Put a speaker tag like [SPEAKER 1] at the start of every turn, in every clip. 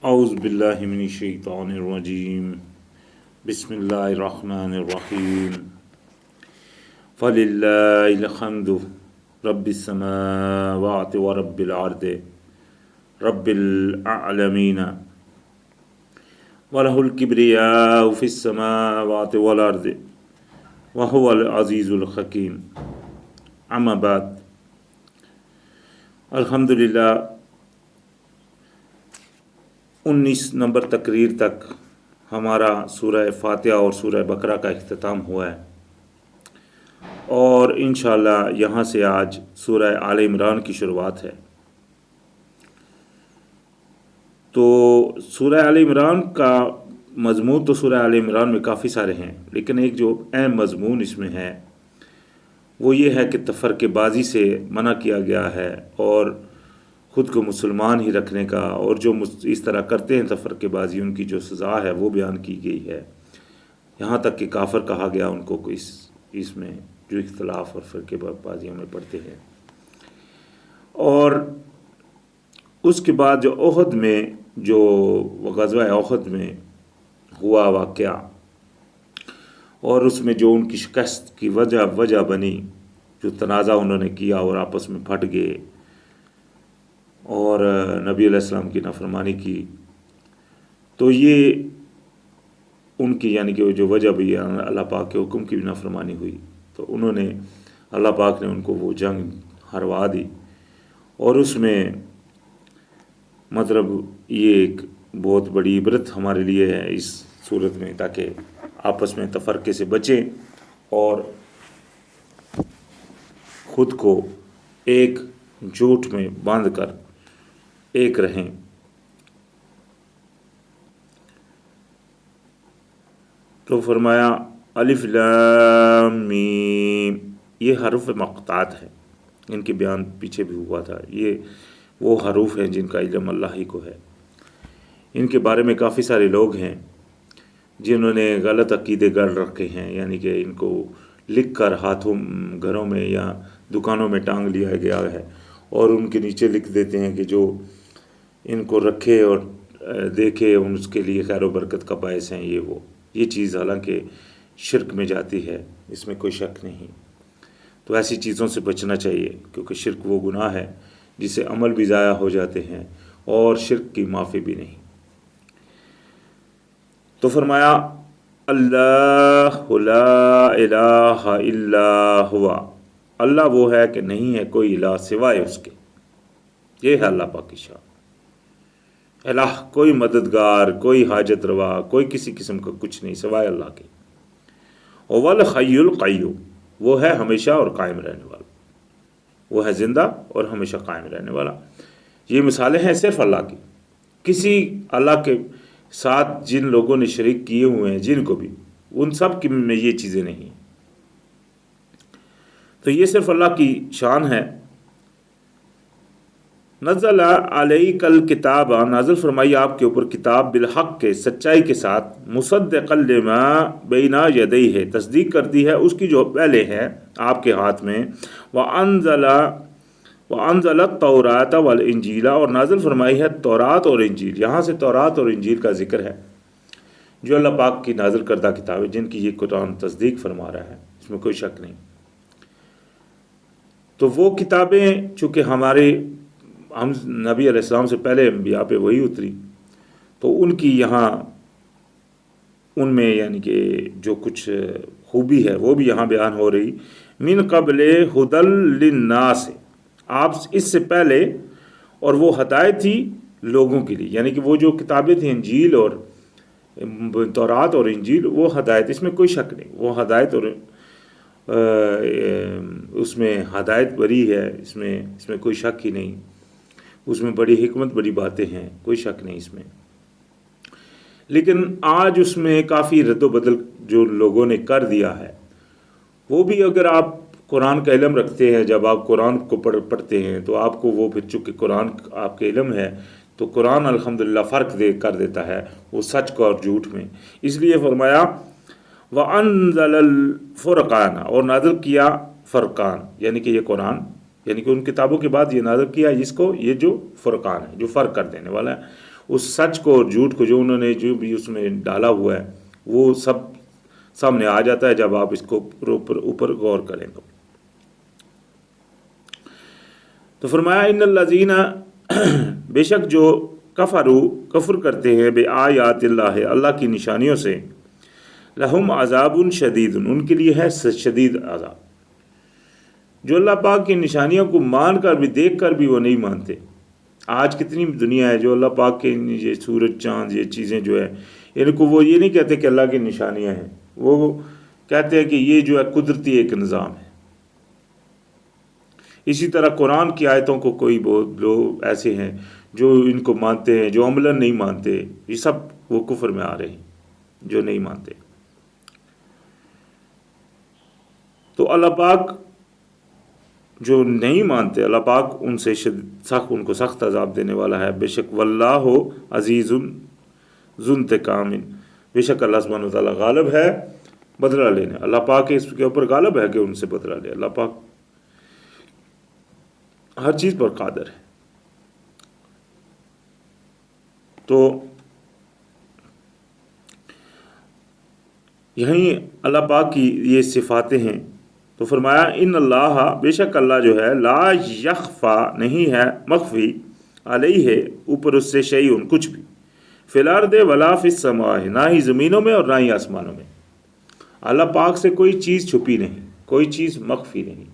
[SPEAKER 1] اعوذ باللہ من الشیطان الرجیم بسم اللہ الرحمن الرحیم فللہ الحمد رب السماوات ورب الارض رب العالمین وله الكبریاء فی السماوات والارض وهو العزیز الحکیم اما بعد الحمدللہ 19 نمبر تقریر تک ہمارا سورہ فاتحہ اور سورہ بقرہ کا اختتام ہوا ہے، اور انشاءاللہ یہاں سے آج سورہ آل عمران کی شروعات ہے۔ تو سورہ آل عمران کا مضمون تو سورہ آل عمران میں کافی سارے ہیں، لیکن ایک جو اہم مضمون اس میں ہے وہ یہ ہے کہ تفرقہ بازی سے منع کیا گیا ہے، اور خود کو مسلمان ہی رکھنے کا، اور جو اس طرح کرتے ہیں تفرقہ بازی ان کی جو سزا ہے وہ بیان کی گئی ہے، یہاں تک کہ کافر کہا گیا ان کو اس میں جو اختلاف اور فرقہ بازیوں میں پڑتے ہیں۔ اور اس کے بعد جو احد میں جو غزوہ احد میں ہوا واقعہ، اور اس میں جو ان کی شکست کی وجہ بنی، جو تنازع انہوں نے کیا اور آپس میں پھٹ گئے اور نبی علیہ السلام کی نافرمانی کی، تو یہ ان کی یعنی کہ جو وجہ بھی اللہ پاک کے حکم کی بھی نافرمانی ہوئی، تو انہوں نے اللہ پاک نے ان کو وہ جنگ ہروا دی۔ اور اس میں مطلب یہ ایک بہت بڑی عبرت ہمارے لیے ہے اس صورت میں، تاکہ آپس میں تفرقے سے بچیں اور خود کو ایک جھوٹ میں باندھ کر ایک رہیں۔ تو فرمایا الف لام میم، یہ حروف مقطعات ہیں، ان کے بیان پیچھے بھی ہوا تھا۔ یہ وہ حروف ہیں جن کا علم اللہ ہی کو ہے۔ ان کے بارے میں کافی سارے لوگ ہیں جنہوں نے غلط عقیدے گڑھ رکھے ہیں، یعنی کہ ان کو لکھ کر ہاتھوں گھروں میں یا دکانوں میں ٹانگ لیا گیا ہے، اور ان کے نیچے لکھ دیتے ہیں کہ جو ان کو رکھے اور دیکھے اس کے لیے خیر و برکت کا باعث ہیں یہ چیز حالانکہ شرک میں جاتی ہے، اس میں کوئی شک نہیں۔ تو ایسی چیزوں سے بچنا چاہیے، کیونکہ شرک وہ گناہ ہے جس سے عمل بھی ضائع ہو جاتے ہیں اور شرک کی معافی بھی نہیں۔ تو فرمایا اللہ لا الہ الا ہوا، اللہ وہ ہے کہ نہیں ہے کوئی الہ سوائے اس کے۔ یہ ہے اللہ پاک کی شان۔ الہ کوئی مددگار، کوئی حاجت روا، کوئی کسی قسم کا کچھ نہیں سوائے اللہ کے۔ والحی القیوم، وہ ہے ہمیشہ اور قائم رہنے والا، وہ ہے زندہ اور ہمیشہ قائم رہنے والا۔ یہ مثالیں ہیں صرف اللہ کی، کسی اللہ کے ساتھ جن لوگوں نے شریک کیے ہوئے ہیں جن کو بھی، ان سب کی میں یہ چیزیں نہیں ہیں۔ تو یہ صرف اللہ کی شان ہے۔ نزل علیک الکتاب، نازل فرمائی آپ کے اوپر کتاب، بالحق کے سچائی کے ساتھ، مصدقا لما بین یدیہ، تصدیق کرتی ہے اس کی جو پہلے ہے آپ کے ہاتھ میں، وانزل التوراۃ والانجیل، اور نازل فرمائی ہے تورات اور انجیل۔ یہاں سے تورات اور انجیل کا ذکر ہے جو اللہ پاک کی نازل کردہ کتابیں، جن کی یہ قرآن تصدیق فرما رہا ہے، اس میں کوئی شک نہیں۔ تو وہ کتابیں چونکہ ہم نبی علیہ السلام سے پہلے انبیاء پہ وہی اتری، تو ان کی یہاں ان میں یعنی کہ جو کچھ خوبی ہے وہ بھی یہاں بیان ہو رہی۔ من قبل ہدی للناس، آپ اس سے پہلے، اور وہ ہدایت تھی لوگوں کے لیے، یعنی کہ وہ جو کتابیں تھیں انجیل اور تورات اور انجیل، وہ ہدایت، اس میں کوئی شک نہیں، وہ ہدایت، اور اس میں ہدایت بری ہے، اس میں کوئی شک ہی نہیں، اس میں بڑی حکمت بڑی باتیں ہیں، کوئی شک نہیں اس میں۔ لیکن آج اس میں کافی رد و بدل جو لوگوں نے کر دیا ہے، وہ بھی اگر آپ قرآن کا علم رکھتے ہیں، جب آپ قرآن کو پڑھتے ہیں تو آپ کو وہ پھر چونکہ قرآن آپ کے علم ہے تو قرآن الحمدللہ فرق کر دیتا ہے وہ سچ کو اور جھوٹ میں۔ اس لیے فرمایا وَأَنزَلَ الْفُرْقَانَ، اور نازل کیا فرقان، یعنی کہ یہ قرآن یعنی کہ ان کتابوں کے بعد یہ نازل کیا اس کو، یہ جو فرقان ہے جو فرق کر دینے والا ہے، اس سچ کو اور جھوٹ کو جو انہوں نے جو بھی اس میں ڈالا ہوا ہے وہ سب سامنے آ جاتا ہے جب آپ اس کو اوپر غور کریں تو فرمایا ان الذین بے شک جو کفر کرتے ہیں بے آیات اللہ کی نشانیوں سے، لہم عذاب شدید، ان کے لیے ہے شدید عذاب. جو اللہ پاک کی نشانیوں کو مان کر بھی دیکھ کر بھی وہ نہیں مانتے. آج کتنی دنیا ہے جو اللہ پاک کے یہ سورج چاند یہ چیزیں جو ہے ان کو وہ یہ نہیں کہتے کہ اللہ کی نشانیاں ہیں، وہ کہتے ہیں کہ یہ جو ہے قدرتی ایک نظام ہے. اسی طرح قرآن کی آیتوں کو کوئی بہت لوگ ایسے ہیں جو ان کو مانتے ہیں، جو عملاً نہیں مانتے. یہ سب وہ کفر میں آ رہے ہیں جو نہیں مانتے. تو اللہ پاک جو نہیں مانتے، اللہ پاک ان سے ان کو سخت عذاب دینے والا ہے. بے شک واللہ عزیز ذو انتقام، بے شک اللہ سبحانہ وتعالیٰ غالب ہے بدلہ لینے. اللہ پاک اس کے اوپر غالب ہے کہ ان سے بدلہ لے. اللہ پاک ہر چیز پر قادر ہے. تو یہیں اللہ پاک کی یہ صفاتیں ہیں. تو فرمایا ان اللہ، بے شک اللہ جو ہے، لا یخفا نہیں ہے مخفی، علیہ ہے اوپر اس سے شیئن کچھ بھی، فی الارض ولا فی السماء، نہ ہی زمینوں میں اور نہ ہی آسمانوں میں. اللہ پاک سے کوئی چیز چھپی نہیں، کوئی چیز مخفی نہیں.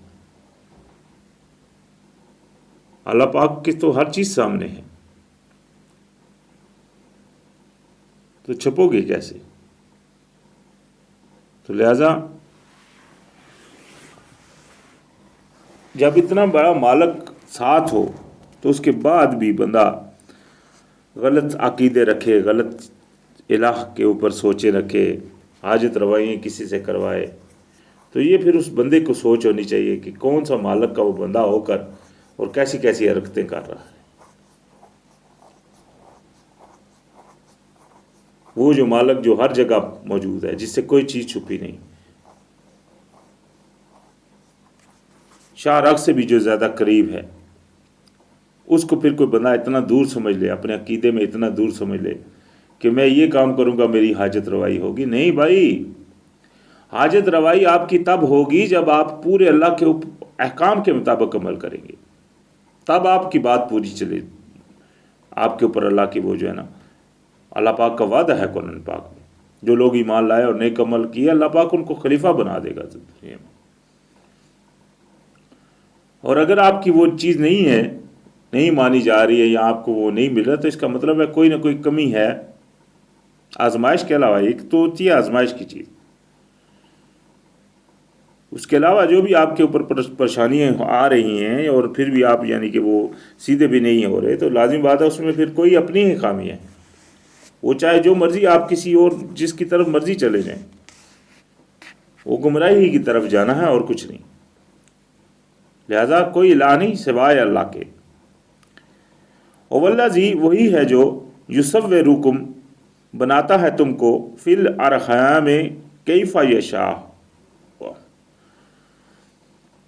[SPEAKER 1] اللہ پاک کی تو ہر چیز سامنے ہے، تو چھپو گے کیسے؟ تو لہذا جب اتنا بڑا مالک ساتھ ہو تو اس کے بعد بھی بندہ غلط عقیدے رکھے، غلط الہ کے اوپر سوچے رکھے، حاجت روائیاں کسی سے کروائے، تو یہ پھر اس بندے کو سوچ ہونی چاہیے کہ کون سا مالک کا وہ بندہ ہو کر اور کیسی کیسی حرکتیں کر رہا ہے. وہ جو مالک جو ہر جگہ موجود ہے، جس سے کوئی چیز چھپی نہیں، شاہ رخ سے بھی جو زیادہ قریب ہے، اس کو پھر کوئی بندہ اتنا دور سمجھ لے، اپنے عقیدے میں اتنا دور سمجھ لے کہ میں یہ کام کروں گا میری حاجت روائی ہوگی. نہیں بھائی، حاجت روائی آپ کی تب ہوگی جب آپ پورے اللہ کے احکام کے مطابق عمل کریں گے، تب آپ کی بات پوری چلے. آپ کے اوپر اللہ کی وہ جو ہے نا، اللہ پاک کا وعدہ ہے قرآن پاک میں، جو لوگ ایمان لائے اور نیک عمل کیے اللہ پاک ان کو خلیفہ بنا دے گا دنیا میں. اور اگر آپ کی وہ چیز نہیں ہے، نہیں مانی جا رہی ہے، یا آپ کو وہ نہیں مل رہا، تو اس کا مطلب ہے کوئی نہ کوئی کمی ہے. آزمائش کے علاوہ ایک تو ہوتی ہے آزمائش کی چیز، اس کے علاوہ جو بھی آپ کے اوپر پریشانیاں آ رہی ہیں اور پھر بھی آپ یعنی کہ وہ سیدھے بھی نہیں ہو رہے، تو لازم بات ہے اس میں پھر کوئی اپنی ہی خامی ہے. وہ چاہے جو مرضی آپ کسی اور جس کی طرف مرضی چلے جائیں، وہ گمراہی کی طرف جانا ہے اور کچھ نہیں. لہذا کوئی الہ نہیں سوائے اللہ کے. والذی، وہی ہے جو یصورکم، بناتا ہے تم کو، فی الارحام کیف یشاء،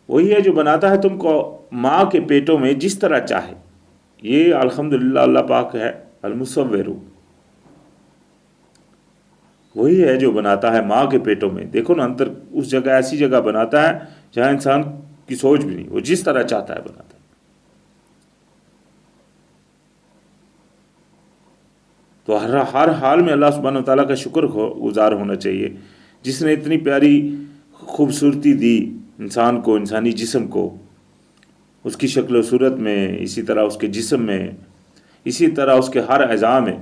[SPEAKER 1] وہی ہے جو بناتا ہے تم کو ماں کے پیٹوں میں جس طرح چاہے. یہ الحمدللہ اللہ پاک ہے المصور، وہی ہے جو بناتا ہے ماں کے پیٹوں میں. دیکھو نا انتر اس جگہ، ایسی جگہ بناتا ہے جہاں انسان کی سوچ بھی نہیں، وہ جس طرح چاہتا ہے بناتا ہے. تو ہر حال میں اللہ سبحانہ وتعالیٰ کا شکر گزار ہونا چاہیے، جس نے اتنی پیاری خوبصورتی دی انسان کو، انسانی جسم کو، اس کی شکل و صورت میں، اسی طرح اس کے جسم میں، اسی طرح اس کے ہر اعضاء میں.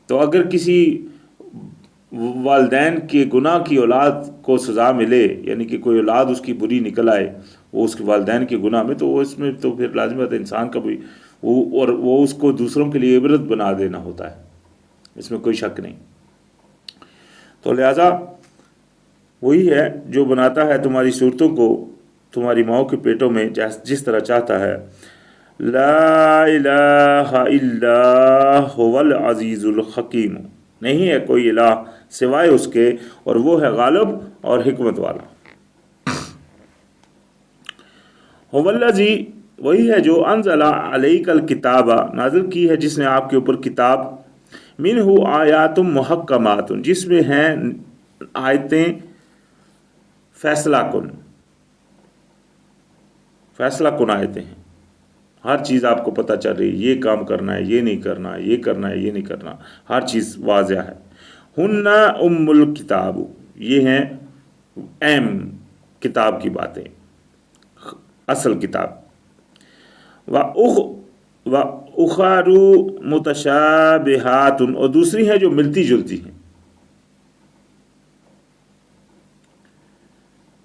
[SPEAKER 1] تو اگر کسی والدین کے گناہ کی اولاد کو سزا ملے، یعنی کہ کوئی اولاد اس کی بری نکل آئے وہ اس کے والدین کے گناہ میں، تو وہ اس میں تو پھر لازم ہے انسان کا بھی اور وہ اس کو دوسروں کے لیے عبرت بنا دینا ہوتا ہے، اس میں کوئی شک نہیں. تو لہذا وہی ہے جو بناتا ہے تمہاری صورتوں کو تمہاری ماؤں کے پیٹوں میں جس طرح چاہتا ہے. لا الہ الا هو العزیز الحکیم، نہیں ہے کوئی الہ سوائے اس کے، اور وہ ہے غالب اور حکمت والا. هو الذی، وہی ہے جو انزل علیک الکتاب نازل کی ہے جس نے آپ کے اوپر کتاب، منہ آیات محکمات جس میں ہیں آیتیں فیصلہ کن آیتیں ہیں، ہر چیز آپ کو پتہ چل رہی ہے، یہ کام کرنا ہے، یہ نہیں کرنا، یہ کرنا ہے، یہ نہیں کرنا، ہر چیز واضح ہے۔ ہن ام الکتاب، یہ ہیں اہم کتاب کی باتیں، اصل کتاب۔ و اخر متشابہات، اور دوسری ہیں جو ملتی جلتی ہیں،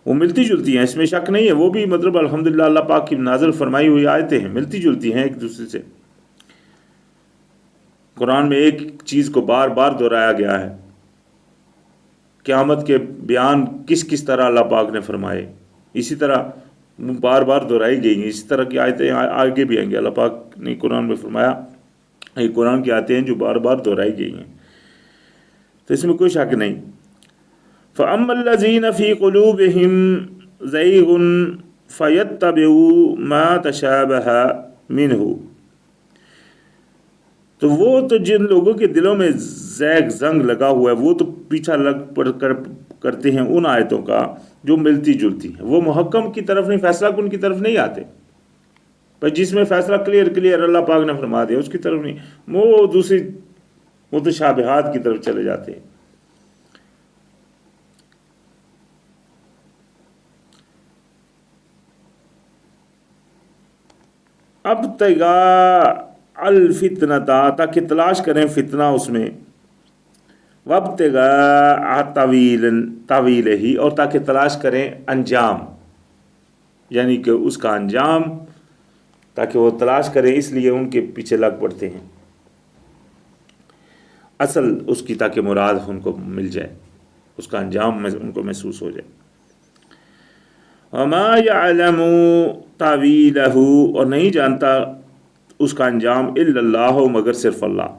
[SPEAKER 1] وہ ملتی جلتی ہیں، اس میں شک نہیں ہے، وہ بھی مطلب الحمدللہ اللہ پاک کی نازل فرمائی ہوئی آیتیں ہیں، ملتی جلتی ہیں ایک دوسرے سے۔ قرآن میں ایک چیز کو بار بار دہرایا گیا ہے، قیامت کے بیان کس کس طرح اللہ پاک نے فرمائے، اسی طرح بار بار دہرائی گئی ہیں، اسی طرح کی آیتیں آگے بھی آئیں گے۔ اللہ پاک نے قرآن میں فرمایا، یہ قرآن کی آیتیں ہیں جو بار بار دہرائی گئی ہیں، تو اس میں کوئی شک نہیں۔ فَأَمَّا الَّذِينَ فِي قُلُوبِهِمْ زَيْغٌ فَيَتَّبِعُونَ مَا تَشَابَهَ مِنْهُ، تو وہ تو جن لوگوں کے دلوں میں زیغ زنگ لگا ہوا ہے، وہ تو پیچھا لگ پڑ کرتے ہیں ان آیتوں کا جو ملتی جلتی ہیں، وہ محکم کی طرف نہیں، فیصلہ کن کی طرف نہیں آتے، پر جس میں فیصلہ کلیئر اللہ پاک نے فرما دیا اس کی طرف نہیں، وہ دوسری متشابہات کی طرف چلے جاتے ہیں۔ اب الفتنتا، تاکہ تلاش کریں فتنہ اس میں، وابتغاء طویل ہی، اور تاکہ تلاش کریں انجام، یعنی کہ اس کا انجام تاکہ وہ تلاش کریں، اس لیے ان کے پیچھے لگ پڑتے ہیں، اصل اس کی تاکہ مراد ان کو مل جائے، اس کا انجام ان کو محسوس ہو جائے۔ وما يعلم تاویلہ، اور نہیں جانتا اس کا انجام الا اللہ، مگر صرف اللہ۔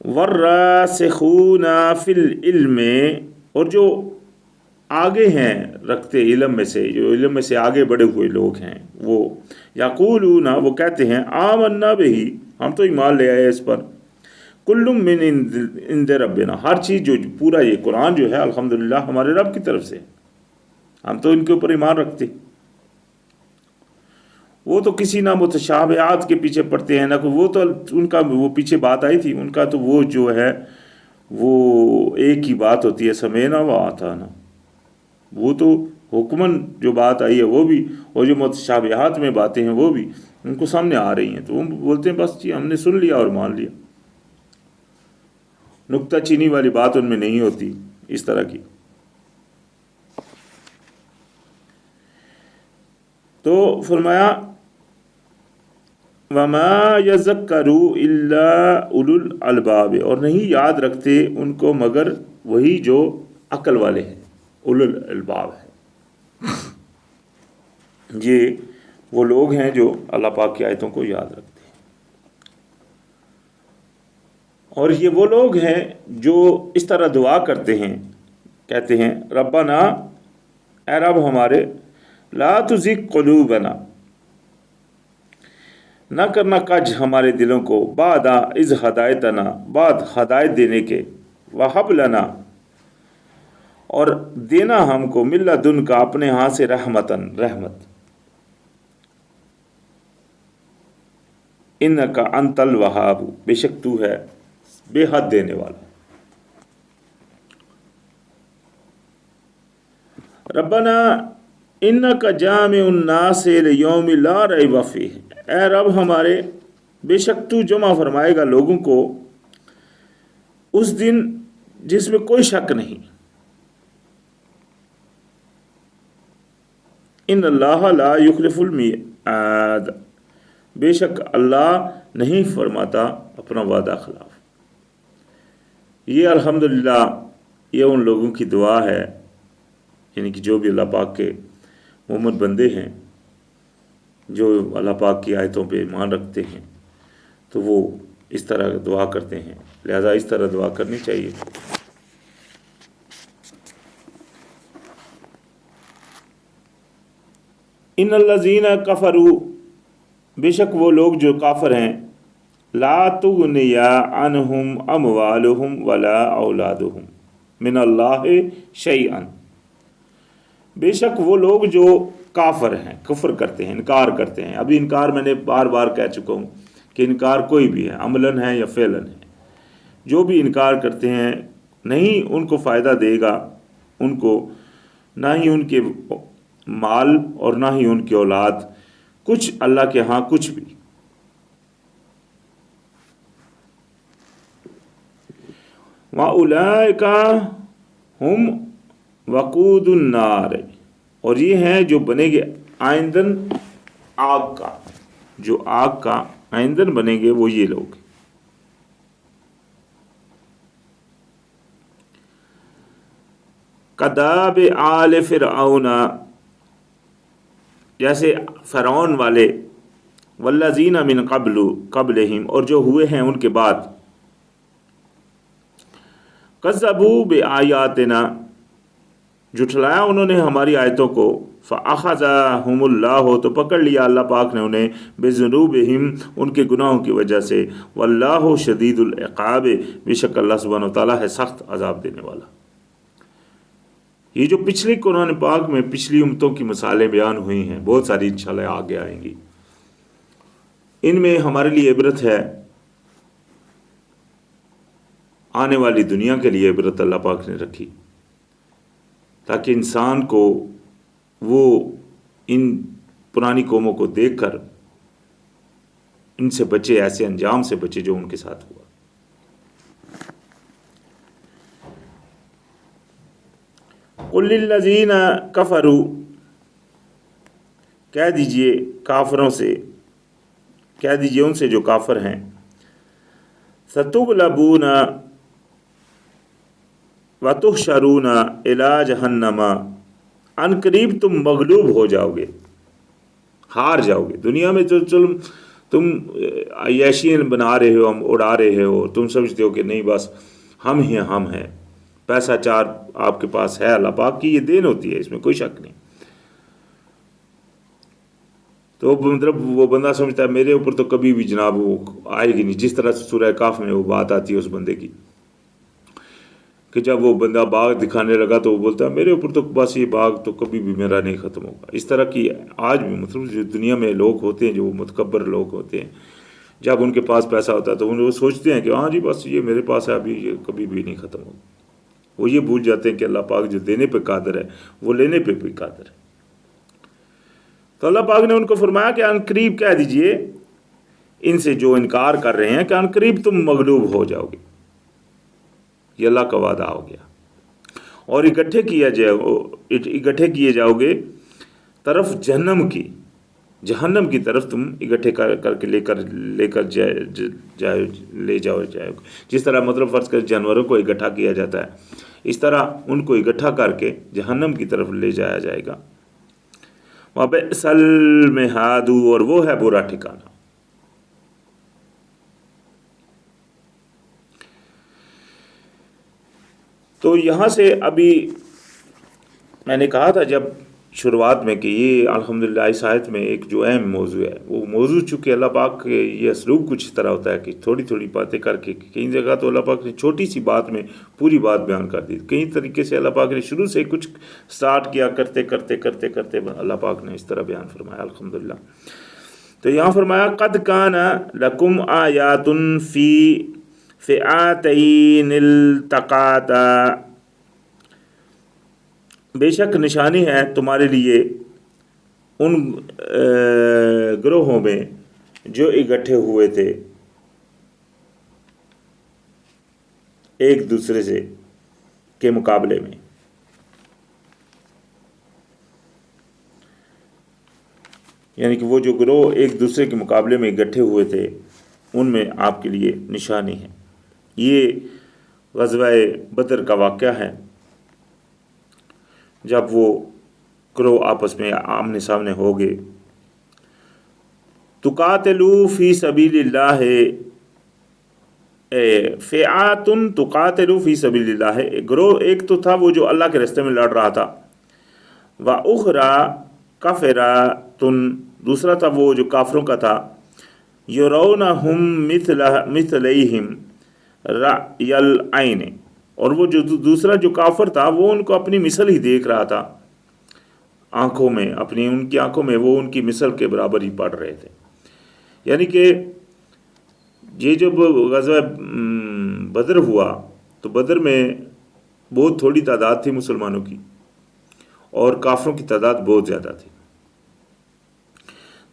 [SPEAKER 1] والراسخون فی العلم، اور جو آگے ہیں رکھتے علم میں سے، جو علم میں سے آگے بڑھے ہوئے لوگ ہیں، وہ یقولون، وہ کہتے ہیں آمنا بہ، ہم تو ایمان لے آئے اس پر، کل من عند ربنا، ہر چیز جو پورا یہ قرآن جو ہے الحمدللہ ہمارے رب کی طرف سے، ہم تو ان کے اوپر ایمان رکھتے۔ وہ تو کسی نہ متشابہات کے پیچھے پڑتے ہیں، نہ وہ تو ان کا وہ پیچھے بات آئی تھی ان کا، تو وہ جو ہے وہ ایک ہی بات ہوتی ہے، سمینا و آتانا، وہ تو حکمن جو بات آئی ہے وہ بھی، اور جو متشابہات میں باتیں ہیں وہ بھی ان کو سامنے آ رہی ہیں، تو وہ بولتے ہیں بس جی ہم نے سن لیا اور مان لیا، نکتہ چینی والی بات ان میں نہیں ہوتی اس طرح کی۔ تو فرمایا وَمَا يَذَكَّرُ إِلَّا أُولُو الْأَلْبَابِ، اور نہیں یاد رکھتے ان کو مگر وہی جو عقل والے ہیں، اولو الالباب ہیں، یہ وہ لوگ ہیں جو اللہ پاک کی آیتوں کو یاد رکھتے ہیں، اور یہ وہ لوگ ہیں جو اس طرح دعا کرتے ہیں، کہتے ہیں ربنا، اے رب ہمارے، لا تزغ قلوبنا، نہ کرنا کج ہمارے دلوں کو، بعد اذ ہدایتنا، بعد ہدایت دینے کے، وہب لنا، اور دینا ہم کو، من لدن کا، اپنے ہاں سے، رحمتن، رحمت، انک انت الوہاب، بے شک تو ہے بے حد دینے والا۔ ربنا انک جامع الناس لیوم لا ریب فیہ، اے رب ہمارے، بے شک تو جمع فرمائے گا لوگوں کو اس دن جس میں کوئی شک نہیں۔ ان اللہ لا یخلف المیعاد، بے شک اللہ نہیں فرماتا اپنا وعدہ خلاف۔ یہ الحمدللہ یہ ان لوگوں کی دعا ہے، یعنی کہ جو بھی اللہ پاک کے مومن بندے ہیں، جو اللہ پاک کی آیتوں پہ ایمان رکھتے ہیں، تو وہ اس طرح دعا کرتے ہیں، لہذا اس طرح دعا کرنی چاہیے۔ ان الذین کفروا، بے شک وہ لوگ جو کافر ہیں، لا تغنی عنہم اموالہم ولا اولادہم من اللہ شیئا، بے شک وہ لوگ جو کافر ہیں، کفر کرتے ہیں، انکار کرتے ہیں. ابھی انکار میں نے بار بار کہہ چکا ہوں کہ انکار کوئی بھی ہے، عملاً ہے یا فعلاً ہے. جو بھی انکار کرتے ہیں نہیں ان کو فائدہ دے گا، ان کو نہ ہی ان کے مال اور نہ ہی ان کی اولاد، کچھ اللہ کے ہاں کچھ بھی. وَأُولَئِكَ هُمْ وَقُودُ النَّارِ، اور یہ ہیں جو بنے گے آئندن آگ کا، جو آگ کا آئندن بنے گے وہ یہ لوگ. کداب آل فرعون، جیسے فرعون والے، والذین من قبلہم، اور جو ہوئے ہیں ان کے بعد، کذبوا بآیاتنا، جھٹلایا انہوں نے ہماری آیتوں کو، فأخذہم اللہ، تو پکڑ لیا اللہ پاک نے انہیں، بذنوبہم، ان کے گناہوں کی وجہ سے، واللہ شدید العقاب، بے شک اللہ سبحانہ وتعالیٰ ہے سخت عذاب دینے والا. یہ جو پچھلی قرآن پاک میں پچھلی امتوں کی مثالیں بیان ہوئی ہیں، بہت ساری انشاءاللہ آگے آئیں گی، ان میں ہمارے لیے عبرت ہے، آنے والی دنیا کے لیے عبرت اللہ پاک نے رکھی، تاکہ انسان کو وہ ان پرانی قوموں کو دیکھ کر ان سے بچے، ایسے انجام سے بچے جو ان کے ساتھ ہوا. قل للذین کفروا، کہہ دیجئے کافروں سے، کہہ دیجئے ان سے جو کافر ہیں، ستغلبون وتحشرون الی جہنم، ان قریب تم مغلوب ہو جاؤ گے، ہار جاؤ گے. دنیا میں تو تم عیاشیاں بنا رہے ہو، ہم اڑا رہے ہو، تم سمجھتے ہو کہ نہیں بس ہم ہیں، پیسہ چار آپ کے پاس ہے، اللہ پاک کی یہ دین ہوتی ہے، اس میں کوئی شک نہیں. تو مطلب وہ بندہ سمجھتا ہے میرے اوپر تو کبھی بھی جناب وہ آئے گی نہیں، جس طرح سے سورہ کاف میں وہ بات آتی ہے اس بندے کی کہ جب وہ بندہ باغ دکھانے لگا تو وہ بولتا ہے میرے اوپر تو بس یہ باغ تو کبھی بھی میرا نہیں ختم ہوگا. اس طرح کی آج بھی مطلب جو دنیا میں لوگ ہوتے ہیں، جو متکبر لوگ ہوتے ہیں، جب ان کے پاس پیسہ ہوتا ہے تو وہ سوچتے ہیں کہ ہاں جی بس یہ میرے پاس ہے، ابھی یہ کبھی بھی نہیں ختم ہوگا. وہ یہ بھول جاتے ہیں کہ اللہ پاک جو دینے پہ قادر ہے وہ لینے پہ بھی قادر ہے. تو اللہ پاک نے ان کو فرمایا کہ ان قریب کہہ دیجئے ان سے جو انکار کر رہے ہیں کہ ان قریب تم مغلوب ہو جاؤ گے، یہ اللہ کا وعدہ ہو گیا، اور اکٹھے کیے جاؤ گے طرف جہنم کی طرف تم اکٹھے کر کے لے جاؤ گے. جس طرح مطلب فرض کر جانوروں کو اکٹھا کیا جاتا ہے، اس طرح ان کو اکٹھا کر کے جہنم کی طرف لے جایا جائے گا. وَبِئْسَ الْمِہَادُ، اور وہ ہے برا ٹھکانہ. تو یہاں سے ابھی میں نے کہا تھا جب شروعات میں کہ یہ الحمدللہ اس آیت میں ایک جو اہم موضوع ہے، وہ موضوع چونکہ اللہ پاک کے یہ اسلوب کچھ اس طرح ہوتا ہے کہ تھوڑی تھوڑی باتیں کر کے، کئی جگہ تو اللہ پاک نے چھوٹی سی بات میں پوری بات بیان کر دی، کئی طریقے سے اللہ پاک نے شروع سے کچھ سٹارٹ کیا، کرتے کرتے اللہ پاک نے اس طرح بیان فرمایا الحمدللہ. تو یہاں فرمایا قد کان لکم آیات فی فئاتین التقاتا، بے شک نشانی ہے تمہارے لیے ان گروہوں میں جو اکٹھے ہوئے تھے ایک دوسرے سے کے مقابلے میں. یعنی کہ وہ جو گروہ ایک دوسرے کے مقابلے میں اکٹھے ہوئے تھے ان میں آپ کے لیے نشانی ہے. یہ غزوہ بدر کا واقعہ ہے، جب وہ گروہ آپس میں آمنے سامنے ہو گئے. تقاتلوا فی سبیل اللہ، فئات تقاتلوا فی سبیل اللہ، گروہ ایک تو تھا وہ جو اللہ کے راستے میں لڑ رہا تھا، وَأُخْرَى کافراتن، دوسرا تھا وہ جو کافروں کا تھا، یرونہم مثلیہم رأی العین، اور وہ جو دوسرا جو کافر تھا وہ ان کو اپنی مثل ہی دیکھ رہا تھا آنکھوں میں، اپنی ان کی آنکھوں میں وہ ان کی مثل کے برابر ہی پڑھ رہے تھے. یعنی کہ یہ جب غزوہ بدر ہوا تو بدر میں بہت تھوڑی تعداد تھی مسلمانوں کی اور کافروں کی تعداد بہت زیادہ تھی.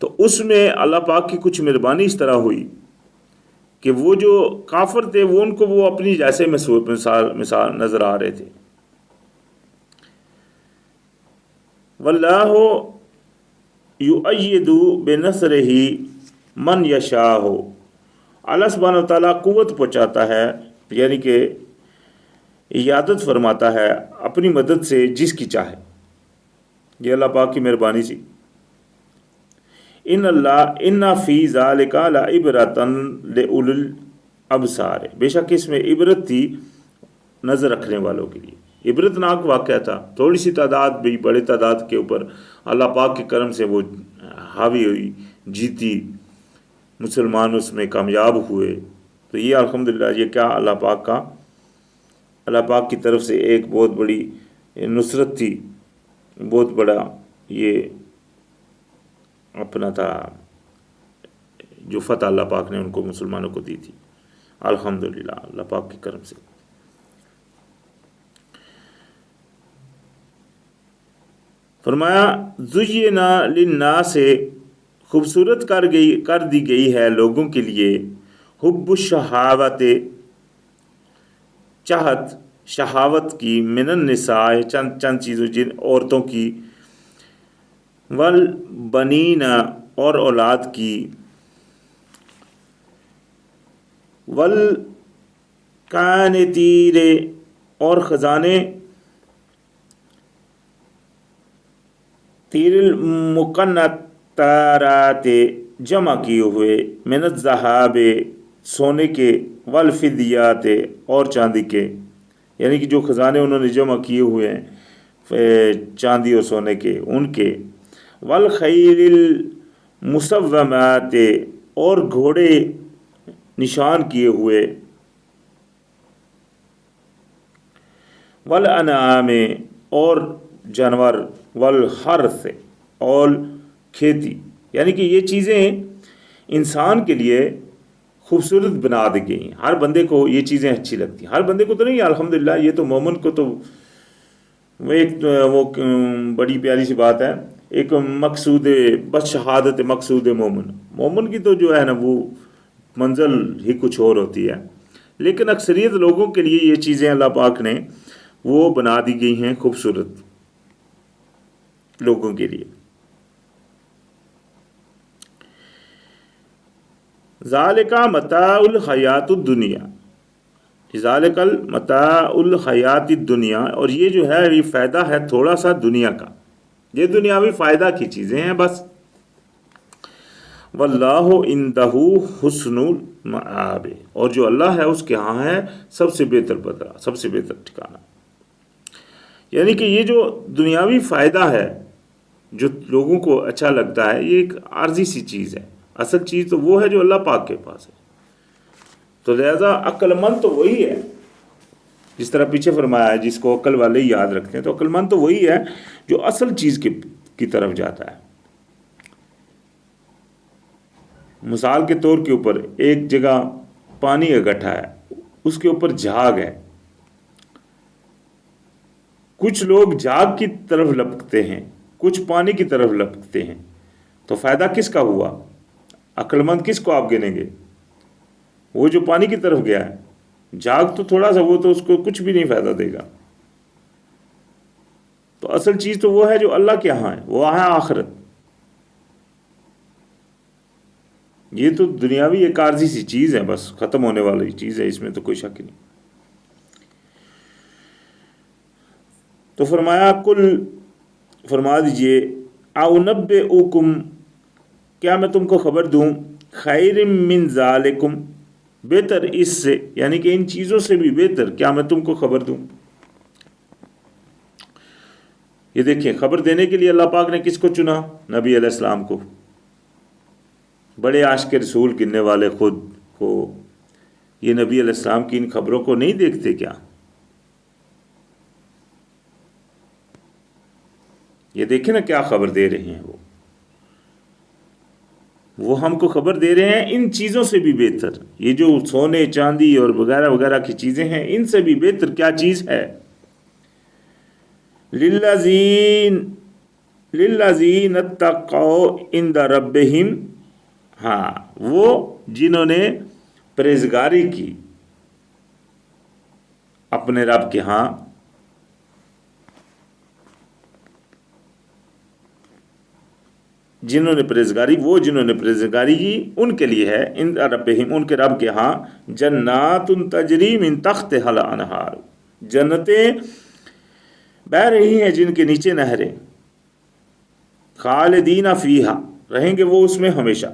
[SPEAKER 1] تو اس میں اللہ پاک کی کچھ مہربانی اس طرح ہوئی کہ وہ جو کافر تھے وہ ان کو وہ اپنی جیسے مثال نظر آ رہے تھے. واللہ یؤید بنصرہ من یشاء، اللہ سبحانہ و تعالیٰ قوت پہنچاتا ہے، یعنی کہ ایادت فرماتا ہے اپنی مدد سے جس کی چاہے. یہ اللہ پاک کی مہربانی سی. ان فی ذالک لعبرۃ لأولی الابصار، بے شک اس میں عبرت تھی نظر رکھنے والوں کے لیے. عبرت ناک واقعہ تھا، تھوڑی سی تعداد بھی بڑے تعداد کے اوپر اللہ پاک کے کرم سے وہ حاوی ہوئی، جیتی، مسلمان اس میں کامیاب ہوئے. تو یہ الحمدللہ یہ کیا اللہ پاک کی طرف سے ایک بہت بڑی نصرت تھی، بہت بڑا یہ اپنا تھا جو فتح اللہ پاک نے ان کو مسلمانوں کو دی تھی، الحمدللہ اللہ پاک کے کرم سے. فرمایا زینا للناس، خوبصورت کر دی گئی ہے لوگوں کے لیے، حب الشہوات، چاہت شہاوت کی، من النساء چند چیزوں جن عورتوں کی، والبنین اور اولاد کی، والقانتیر اور خزانے، تیر المقنطرات جمع کیے ہوئے، من الذہاب سونے کے، والفضیات اور چاندی کے، یعنی کہ جو خزانے انہوں نے جمع کیے ہوئے ہیں چاندی اور سونے کے ان کے، والخیل المسومات اور گھوڑے نشان کیے ہوئے، والانعام اور جانور، والحرث اور کھیتی. یعنی کہ یہ چیزیں انسان کے لیے خوبصورت بنا دی گئی ہیں. ہر بندے کو یہ چیزیں اچھی لگتی ہیں، ہر بندے کو تو نہیں الحمدللہ، یہ تو مومن کو تو وہ بڑی پیاری سی بات ہے، ایک مقصود بس شہادت مقصود مومن کی تو جو ہے نا وہ منزل ہی کچھ اور ہوتی ہے. لیکن اکثریت لوگوں کے لیے یہ چیزیں اللہ پاک نے وہ بنا دی گئی ہیں خوبصورت لوگوں کے لیے. ذالک متاع الحیات الدنیا، ذالک متاع الحیات الدنیا، اور یہ جو ہے یہ فائدہ ہے تھوڑا سا دنیا کا، یہ دنیاوی فائدہ کی چیزیں ہیں بس. واللہ عندہ حسن المآب، اور جو اللہ ہے اس کے ہاں ہے سب سے بہتر بدلہ، سب سے بہتر ٹھکانہ. یعنی کہ یہ جو دنیاوی فائدہ ہے جو لوگوں کو اچھا لگتا ہے یہ ایک عارضی سی چیز ہے، اصل چیز تو وہ ہے جو اللہ پاک کے پاس ہے. تو لہذا عقل مند تو وہی ہے، جس طرح پیچھے فرمایا ہے جس کو عقل والے ہی یاد رکھتے ہیں، تو عقل مند تو وہی ہے جو اصل چیز کی طرف جاتا ہے. مثال کے طور کے اوپر ایک جگہ پانی اکٹھا ہے، اس کے اوپر جھاگ ہے، کچھ لوگ جھاگ کی طرف لپکتے ہیں، کچھ پانی کی طرف لپکتے ہیں، تو فائدہ کس کا ہوا؟ عقل مند کس کو آپ گنیں گے؟ وہ جو پانی کی طرف گیا ہے. جھاگ تو تھوڑا سا، وہ تو اس کو کچھ بھی نہیں فائدہ دے گا. تو اصل چیز تو وہ ہے جو اللہ کے ہاں ہے، وہ ہے آخرت. یہ تو دنیاوی ایک عارضی سی چیز ہے، بس ختم ہونے والی چیز ہے، اس میں تو کوئی شک نہیں. تو فرمایا کل، فرما دیجئے، اونبئکم، کیا میں تم کو خبر دوں، خیر من ذالکم، بہتر اس سے، یعنی کہ ان چیزوں سے بھی بہتر، کیا میں تم کو خبر دوں؟ یہ دیکھیں خبر دینے کے لیے اللہ پاک نے کس کو چنا؟ نبی علیہ السلام کو، بڑے عاشق رسول گننے والے خود کو۔ یہ نبی علیہ السلام کی ان خبروں کو نہیں دیکھتے کیا؟ یہ دیکھیں نا کیا خبر دے رہے ہیں وہ ہم کو خبر دے رہے ہیں ان چیزوں سے بھی بہتر۔ یہ جو سونے چاندی اور وغیرہ وغیرہ کی چیزیں ہیں، ان سے بھی بہتر کیا چیز ہے؟ للذین اتقوا عند ربہم، ہاں وہ جنہوں نے پرہیزگاری کی اپنے رب کے ہاں، جنہوں نے پرہیزگاری کی ان کے لیے ہے، عند ربہم ان کے رب کے ہاں، جنات تجری من تحتہا الانہار، جنتیں بہہ رہی ہیں جن کے نیچے نہریں، خالدین فیہا رہیں گے وہ اس میں ہمیشہ،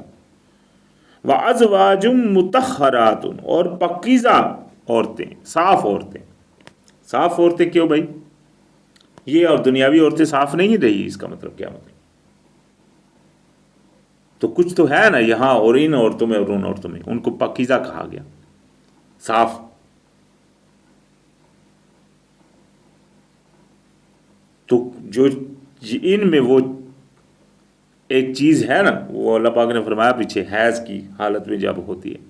[SPEAKER 1] وازواج مطہرات اور پاکیزہ عورتیں، صاف عورتیں۔ صاف عورتیں کیوں بھائی؟ یہ اور دنیاوی عورتیں صاف نہیں رہی، اس کا مطلب کیا مطلب؟ تو کچھ تو ہے نا یہاں اور ان عورتوں میں اور ان عورتوں میں، ان کو پاکیزہ کہا گیا، صاف۔ تو جو ان میں وہ ایک چیز ہے نا، وہ اللہ پاک نے فرمایا پیچھے حیض کی حالت میں جب ہوتی ہے،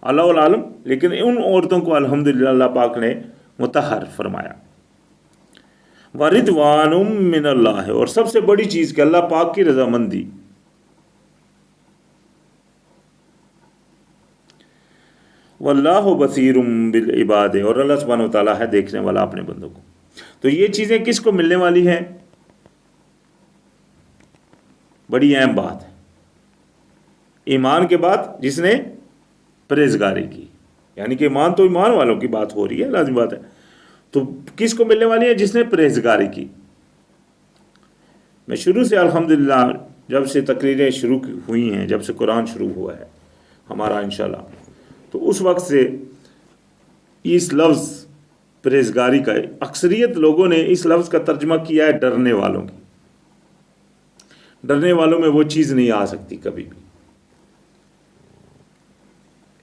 [SPEAKER 1] اللہ عالم، لیکن ان عورتوں کو الحمدللہ اللہ پاک نے مطہر فرمایا۔ وَرِضْوَانٌ مِّنَ اللَّهِ، اور سب سے بڑی چیز کہ اللہ پاک کی رضامندی۔ وَاللَّهُ بَصِيرٌ بِالْعِبَادِ، اور اللہ سبحانہ وتعالیٰ ہے دیکھنے والا اپنے بندوں کو۔ تو یہ چیزیں کس کو ملنے والی ہیں؟ بڑی اہم بات ہے، ایمان کے بعد جس نے پرہیزگاری کی، یعنی کہ ایمان تو ایمان والوں کی بات ہو رہی ہے، لازم بات ہے۔ تو کس کو ملنے والی ہے؟ جس نے پرہیزگاری کی۔ میں شروع سے الحمدللہ جب سے تقریریں شروع ہوئی ہیں، جب سے قرآن شروع ہوا ہے ہمارا انشاءاللہ، تو اس وقت سے اس لفظ پرہیزگاری کا اکثریت لوگوں نے اس لفظ کا ترجمہ کیا ہے ڈرنے والوں کی۔ ڈرنے والوں میں وہ چیز نہیں آ سکتی کبھی بھی۔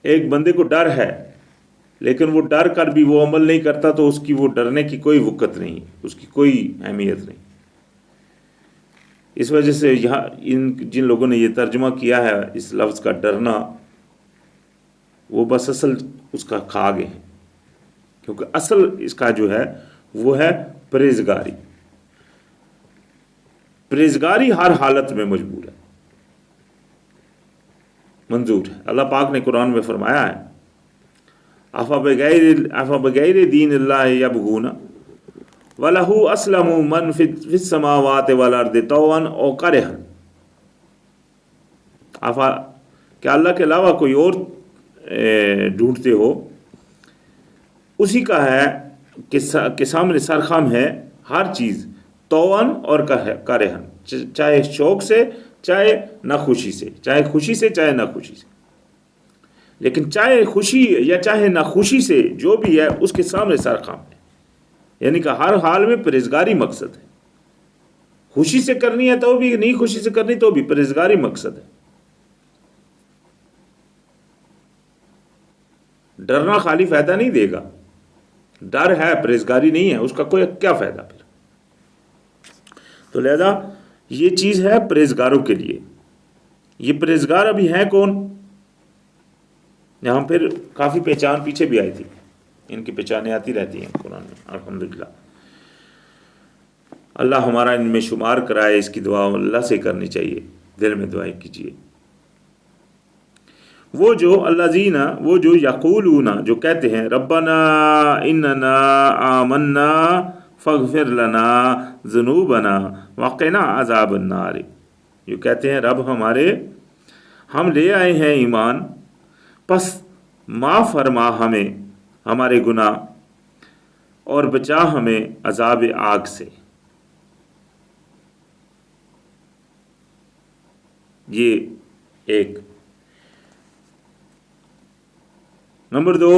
[SPEAKER 1] ایک بندے کو ڈر ہے لیکن وہ ڈر کر بھی وہ عمل نہیں کرتا تو اس کی وہ ڈرنے کی کوئی وقت نہیں، اس کی کوئی اہمیت نہیں۔ اس وجہ سے یہاں جن لوگوں نے یہ ترجمہ کیا ہے اس لفظ کا ڈرنا، وہ بس اصل اس کا کھا گئے ہیں، کیونکہ اصل اس کا جو ہے وہ ہے پرہیزگاری۔ پرہیزگاری ہر حالت میں مجبور ہے، منظور ہے۔ اللہ پاک نے قرآن میں فرمایا ہے افبغیر دین اللہ یبغون وَلَهُ أَسْلَمُ مَنْ فِي السَّمَاوَاتِ وَالْأَرْضِ طَوْعًا أَوْ كَرْهًا، کہ اللہ کے علاوہ کوئی اور ڈھونڈتے ہو، اسی کا ہے کہ سامنے سرخم ہے ہر چیز، طوعاً اور کرہن، چاہے شوق سے چاہے ناخوشی سے، چاہے خوشی سے چاہے ناخوشی سے، لیکن چاہے خوشی یا چاہے ناخوشی سے جو بھی ہے اس کے سامنے سرخم ہے، یعنی کہ ہر حال میں پرہیزگاری مقصد ہے۔ خوشی سے کرنی ہے تو بھی، نہیں خوشی سے کرنی تو بھی، پرہیزگاری مقصد ہے۔ ڈرنا خالی فائدہ نہیں دے گا، ڈر ہے پرہیزگاری نہیں ہے، اس کا کوئی کیا فائدہ پھر؟ تو لہذا یہ چیز ہے پرہیزگاروں کے لیے۔ یہ پرہیزگار ابھی ہیں کون؟ یہاں پھر کافی پہچان پیچھے بھی آئی تھی، ان کی پہچانیں آتی رہتی ہیں قرآن میں الحمدللہ۔ اللہ ہمارا ان میں شمار کرائے، اس کی دعا اللہ سے کرنی چاہیے، دل میں دعائیں کیجیے۔ وہ جو الذین، وہ جو یقولون، جو کہتے ہیں ربنا اننا آمنا فاغفر لنا ذنوبنا وقنا عذاب النار، جو کہتے ہیں رب ہمارے، ہم لے آئے ہیں ایمان، پس معاف فرما ہمیں ہمارے گناہ اور بچا ہمیں عذاب آگ سے۔ یہ ایک۔ نمبر 2،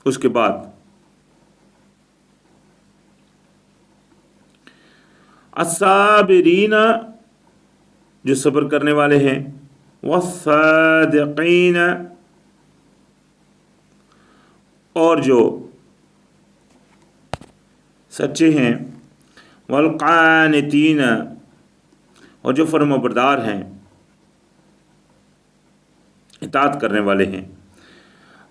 [SPEAKER 1] اس کے بعد الصابرین جو صبر کرنے والے ہیں، والصادقین اور جو سچے ہیں، والقانتین اور جو فرمانبردار ہیں، اطاعت کرنے والے ہیں،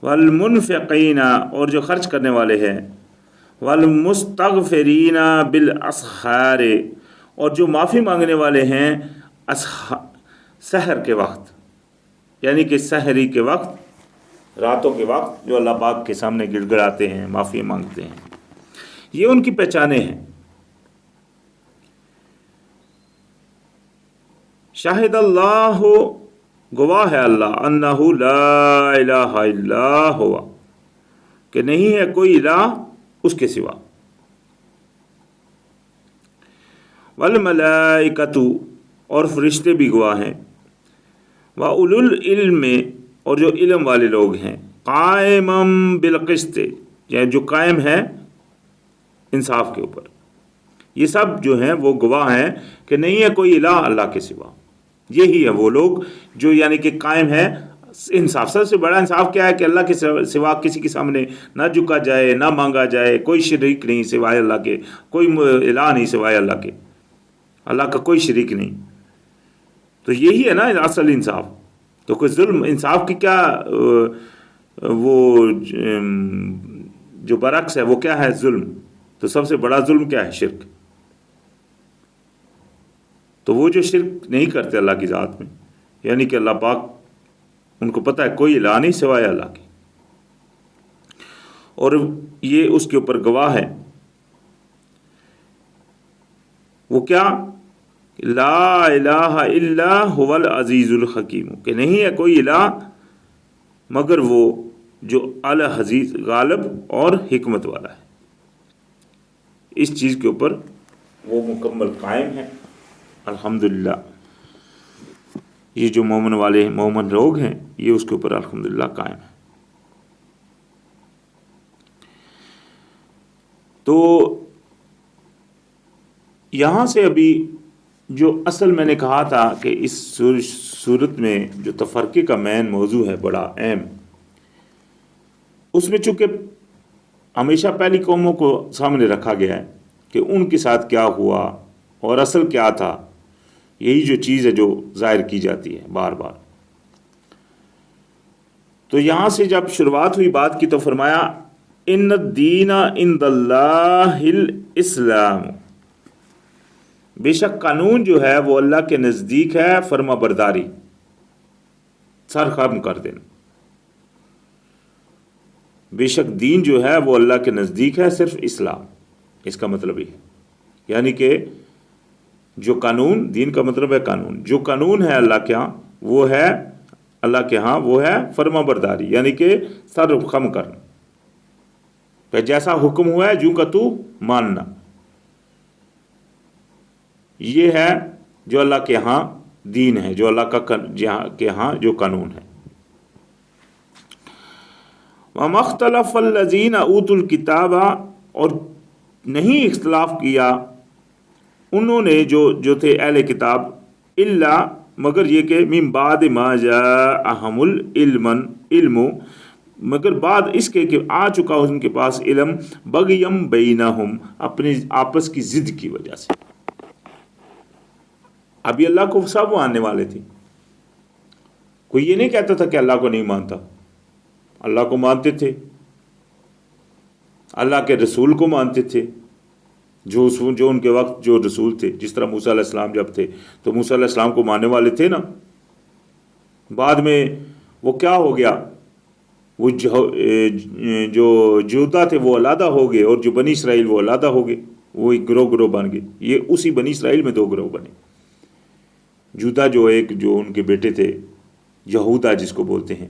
[SPEAKER 1] والمنفقین اور جو خرچ کرنے والے ہیں، والمستغفرین بالاسحار اور جو معافی مانگنے والے ہیں سحر کے وقت، یعنی کہ سحری کے وقت، راتوں کے وقت جو اللہ پاک کے سامنے گڑ گڑاتے ہیں، معافی مانگتے ہیں، یہ ان کی پہچانیں ہیں۔ شاہد اللہ گواہ ہے اللہ، انہ لا الہ الا ہوا کہ نہیں ہے کوئی الہ اس کے سوا، والملائکۃ اور فرشتے بھی گواہ ہیں، وَأُولُو الْعِلْمِ اور جو علم والے لوگ ہیں، قائمًا بالقسط یعنی جو قائم ہے انصاف کے اوپر، یہ سب جو ہیں وہ گواہ ہیں کہ نہیں ہے کوئی الہ اللہ کے سوا۔ یہی ہے وہ لوگ جو یعنی کہ قائم ہے انصاف۔ سب سے بڑا انصاف کیا ہے کہ اللہ کے سوا کسی کے سامنے نہ جھکا جائے، نہ مانگا جائے، کوئی شریک نہیں سوائے اللہ کے، کوئی الہ نہیں سوائے اللہ کے، اللہ کا کوئی شریک نہیں۔ تو یہی ہے نا اصل انصاف۔ تو کوئی ظلم، انصاف کی کیا وہ جو برعکس ہے وہ کیا ہے؟ ظلم۔ تو سب سے بڑا ظلم کیا ہے؟ شرک۔ تو وہ جو شرک نہیں کرتے اللہ کی ذات میں، یعنی کہ اللہ پاک ان کو پتہ ہے کوئی الہ نہیں سوائے اللہ کے، اور یہ اس کے اوپر گواہ ہے، وہ کیا؟ لا الہ الا هو العزیز الحکیم، کہ نہیں ہے کوئی الہ مگر وہ جو العزیز غالب اور حکمت والا ہے۔ اس چیز کے اوپر وہ مکمل قائم ہے الحمدللہ۔ یہ جو مومن والے مومن لوگ ہیں یہ اس کے اوپر الحمدللہ قائم ہے۔ تو یہاں سے ابھی جو اصل میں نے کہا تھا کہ اس صورت میں جو تفرقے کا مین موضوع ہے بڑا اہم، اس میں چونکہ ہمیشہ پہلی قوموں کو سامنے رکھا گیا ہے کہ ان کے ساتھ کیا ہوا اور اصل کیا تھا، یہی جو چیز ہے جو ظاہر کی جاتی ہے بار بار۔ تو یہاں سے جب شروعات ہوئی بات کی تو فرمایا ان الدین عند اللہ الاسلام، بے شک قانون جو ہے وہ اللہ کے نزدیک ہے فرما برداری، سر ختم کر دینا۔ بے شک دین جو ہے وہ اللہ کے نزدیک ہے صرف اسلام، اس کا مطلب یہ ہے، یعنی کہ جو قانون، دین کا مطلب ہے قانون، جو قانون ہے اللہ کے ہاں وہ ہے، اللہ کے ہاں وہ ہے فرما برداری، یعنی کہ سر خم کرنا، کہ جیسا حکم ہوا ہے جو کا تو ماننا، یہ ہے جو اللہ کے ہاں دین ہے، جو اللہ کے ہاں جو قانون ہے۔ وَمَا اخْتَلَفَ الَّذِينَ أُوتُوا الْكِتَابَ اور نہیں اختلاف کیا انہوں نے جو تھے اہل کتاب، الا مگر یہ کہ من بعد ما جاءہم العلم مگر بعد اس کے کہ آ چکا ان کے پاس علم، بغیم بینہم اپنے آپس کی ضد کی وجہ سے۔ ابھی اللہ کو سب ماننے والے تھے، کوئی یہ نہیں کہتا تھا کہ اللہ کو نہیں مانتا، اللہ کو مانتے تھے، اللہ کے رسول کو مانتے تھے، جو ان کے وقت جو رسول تھے، جس طرح موسیٰ علیہ السلام جب تھے تو موسیٰ علیہ السلام کو ماننے والے تھے نا۔ بعد میں وہ کیا ہو گیا، وہ جو یہودا تھے وہ علیحدہ ہو گئے، اور جو بنی اسرائیل وہ علیحدہ ہو گئے، وہ ایک گروہ بن گئے۔ یہ اسی بنی اسرائیل میں دو گروہ بنے، یہودا جو ان کے بیٹے تھے، یہودا جس کو بولتے ہیں،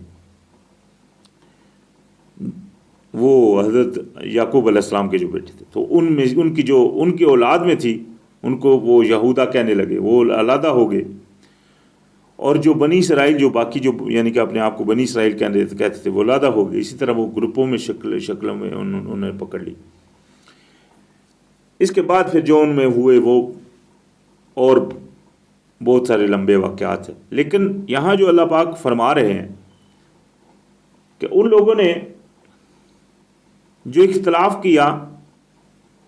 [SPEAKER 1] وہ حضرت یعقوب علیہ السلام کے جو بیٹے تھے، تو ان میں ان کی اولاد میں تھی، ان کو وہ یہودا کہنے لگے، وہ علیحدہ ہو گئے۔ اور جو بنی اسرائیل جو باقی جو یعنی کہ اپنے آپ کو بنی اسرائیل کہتے تھے وہ علیحدہ ہو گئے۔ اسی طرح وہ گروپوں میں شکلوں میں انہوں نے پکڑ لی۔ اس کے بعد پھر جو ان میں ہوئے وہ اور بہت سارے لمبے واقعات ہیں. لیکن یہاں جو اللہ پاک فرما رہے ہیں کہ ان لوگوں نے جو اختلاف کیا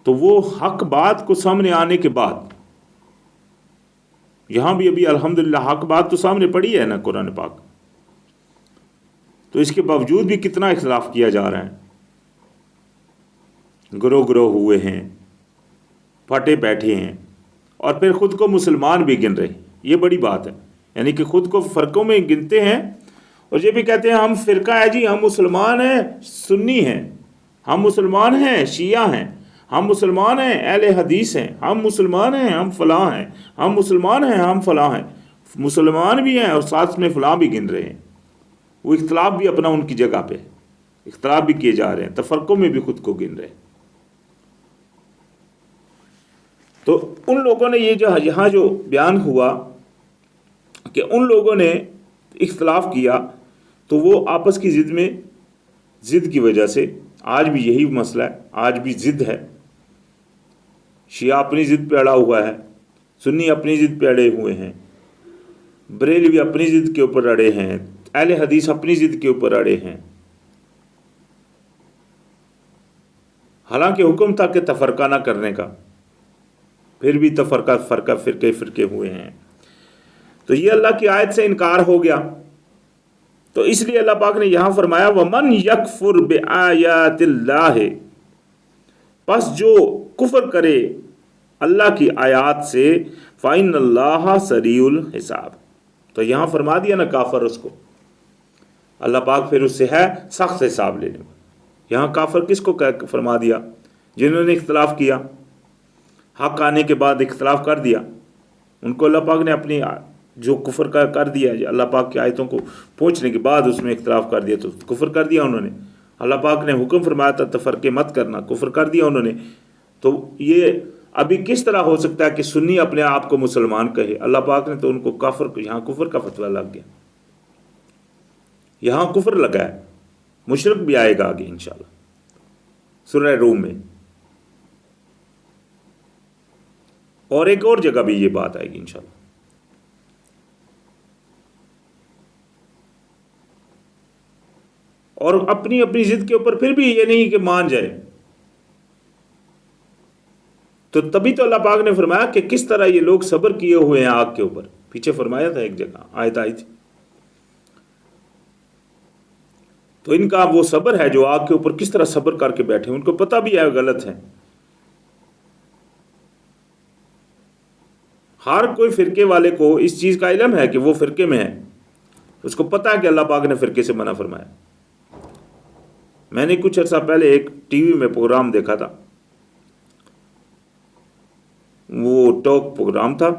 [SPEAKER 1] تو وہ حق بات کو سامنے آنے کے بعد، یہاں بھی ابھی الحمدللہ حق بات تو سامنے پڑی ہے نا قرآن پاک، تو اس کے باوجود بھی کتنا اختلاف کیا جا رہا ہے. گروہ گروہ ہوئے ہیں، پھٹے بیٹھے ہیں، اور پھر خود کو مسلمان بھی گن رہے ہیں. یہ بڑی بات ہے، یعنی کہ خود کو فرقوں میں گنتے ہیں اور یہ بھی کہتے ہیں ہم فرقہ ہے جی، ہم مسلمان ہیں سنی ہیں، ہم مسلمان ہیں شیعہ ہیں، ہم مسلمان ہیں اہل حدیث ہیں، ہم مسلمان ہیں ہم فلاں ہیں، ہم مسلمان ہیں ہم فلاں ہیں. مسلمان بھی ہیں اور ساتھ میں فلاں بھی گن رہے ہیں. وہ اختلاف بھی اپنا ان کی جگہ پہ ہے، اختلاف بھی کیے جا رہے ہیں، تفرقوں میں بھی خود کو گن رہے ہیں. تو ان لوگوں نے یہ جو یہاں جو بیان ہوا کہ ان لوگوں نے اختلاف کیا تو وہ آپس کی ضد کی وجہ سے، آج بھی یہی مسئلہ ہے، آج بھی ضد ہے. شیعہ اپنی ضد پہ اڑا ہوا ہے، سنی اپنی ضد پہ اڑے ہوئے ہیں، بریلوی اپنی ضد کے اوپر اڑے ہیں، اہل حدیث اپنی ضد کے اوپر اڑے ہیں. حالانکہ حکم تھا کہ تفرقہ نہ کرنے کا، پھر بھی فرقے ہوئے ہیں. تو یہ اللہ کی آیت سے انکار ہو گیا. تو اس لیے اللہ پاک نے یہاں فرمایا وَمَنْ يَكْفُرْ بِآيَاتِ اللَّهِ، پس جو کفر کرے اللہ کی آیات سے فَإِنَّ اللَّهَ سَرِيعُ الْحِسَابِ، تو یہاں فرما دیا نا کافر اس کو، اللہ پاک پھر اس سے ہے سخت حساب لینے میں. یہاں کافر کس کو فرما دیا؟ جنہوں نے اختلاف کیا، حق آنے کے بعد اختلاف کر دیا، ان کو اللہ پاک نے اپنی جو کفر کا کر دیا ہے، اللہ پاک کی آیتوں کو پہنچنے کے بعد اس میں اختلاف کر دیا تو کفر کر دیا انہوں نے. اللہ پاک نے حکم فرمایا تھا تفرقے مت کرنا، کفر کر دیا انہوں نے. تو یہ ابھی کس طرح ہو سکتا ہے کہ سنی اپنے آپ کو مسلمان کہے؟ اللہ پاک نے تو ان کو کافر، یہاں کفر کا فتویٰ لگ گیا، یہاں کفر لگا ہے. مشرک بھی آئے گا آگے انشاءاللہ سورہ روم میں، اور ایک اور جگہ بھی یہ بات آئے گی انشاءاللہ. اور اپنی ضد کے اوپر پھر بھی یہ نہیں کہ مان جائے. تو تبھی تو اللہ پاک نے فرمایا کہ کس طرح یہ لوگ صبر کیے ہوئے ہیں آگ کے اوپر. پیچھے فرمایا تھا ایک جگہ آیت آئی تھی. تو ان کا وہ صبر ہے جو آگ کے اوپر کس طرح صبر کر کے بیٹھے، ان کو پتہ بھی ہے غلط ہے. ہر کوئی فرقے والے کو اس چیز کا علم ہے کہ وہ فرقے میں ہے، اس کو پتہ ہے کہ اللہ پاک نے فرقے سے منع فرمایا. میں نے کچھ عرصہ پہلے ایک ٹی وی میں پروگرام دیکھا تھا، وہ ٹاک پروگرام تھا.